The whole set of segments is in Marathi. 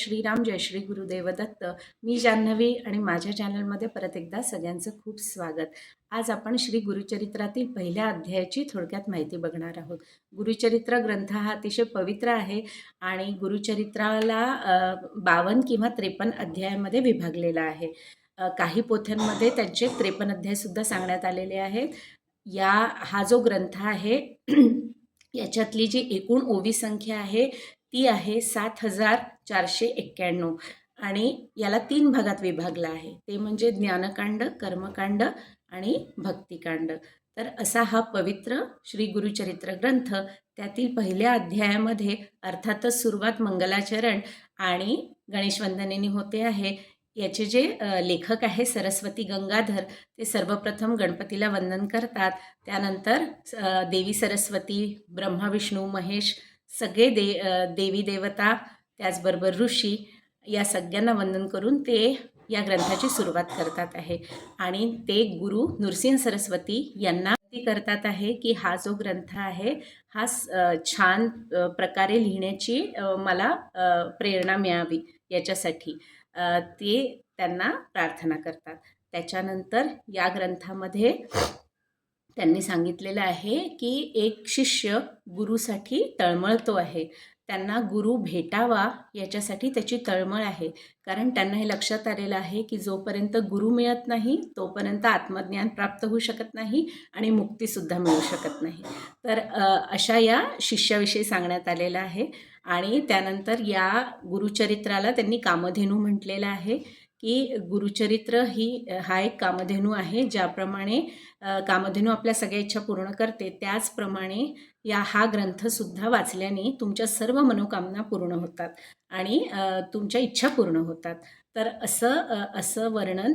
श्रीराम, जय श्री गुरुदेव दत्त. मी जान्हवी आणि माझ्या चॅनलमध्ये परत एकदा सगळ्यांचं खूप स्वागत. आज आपण श्री गुरुचरित्रातील पहिल्या अध्यायाची थोडक्यात माहिती बघणार आहोत. गुरुचरित्र ग्रंथ हा अतिशय पवित्र आहे आणि गुरुचरित्राला 52 किंवा 53 अध्यायामध्ये विभागलेला आहे. काही पोथ्यांमध्ये त्यांचे 53 अध्यायसुद्धा सांगण्यात आलेले आहेत. हा जो ग्रंथ आहे याच्यातली जी एकूण ओवी संख्या आहे ती आहे 7491 आणि याला 3 भागात विभागला आहे. ते म्हणजे ज्ञानकांड, कर्मकांड आणि भक्तिकांड. तर असा हा पवित्र श्री गुरुचरित्र ग्रंथ. त्यातील पहिल्या अध्यायामध्ये अर्थातच सुरुवात मंगलाचरण आणि गणेशवंदनेने होते आहे. याचे जे लेखक आहे सरस्वती गंगाधर, ते सर्वप्रथम गणपतीला वंदन करतात. त्यानंतर देवी सरस्वती, ब्रह्मा विष्णू महेश सगळे देवी देवता त्याचबरोबर ऋषी या सगळ्यांना वंदन करून ते या ग्रंथाची सुरुवात करतात आहे. आणि ते गुरु नृसिंह सरस्वती यांना करतात आहे की हा जो ग्रंथ आहे हा छान प्रकारे लिहिण्याची मला प्रेरणा मिळावी याच्यासाठी ते त्यांना प्रार्थना करतात. त्याच्यानंतर या ग्रंथामध्ये त्यांनी सांगितलेलं आहे की एक शिष्य गुरुसाठी तळमळतो आहे. त्यांना गुरु भेटावा याच्यासाठी त्याची तळमळ आहे. कारण त्यांना हे लक्षात आलेलं आहे की जोपर्यंत गुरु मिळत नाही तोपर्यंत आत्मज्ञान प्राप्त होऊ शकत नाही आणि मुक्तीसुद्धा मिळू शकत नाही. तर अशा या शिष्याविषयी सांगण्यात आलेलं आहे. आणि त्यानंतर या गुरुचरित्राला त्यांनी कामधेनू म्हटलेलं आहे की गुरुचरित्र हा एक कामधेनू आहे. ज्याप्रमाणे कामधेनू आपल्या सगळ्या इच्छा पूर्ण करते त्याचप्रमाणे हा ग्रंथसुद्धा वाचल्याने तुमच्या सर्व मनोकामना पूर्ण होतात आणि तुमच्या इच्छा पूर्ण होतात. तर असं वर्णन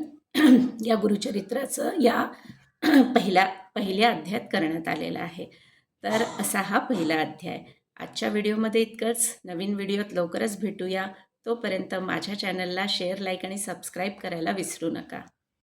या गुरुचरित्राचं या पहिल्या अध्यायात करण्यात आलेलं आहे. तर असा हा पहिला अध्याय. आजच्या व्हिडिओमध्ये इतकंच. नवीन व्हिडिओत लवकरच भेटूया. तोपर्यंत माझ्या चॅनलला शेअर, लाईक आणि सबस्क्राईब करायला विसरू नका.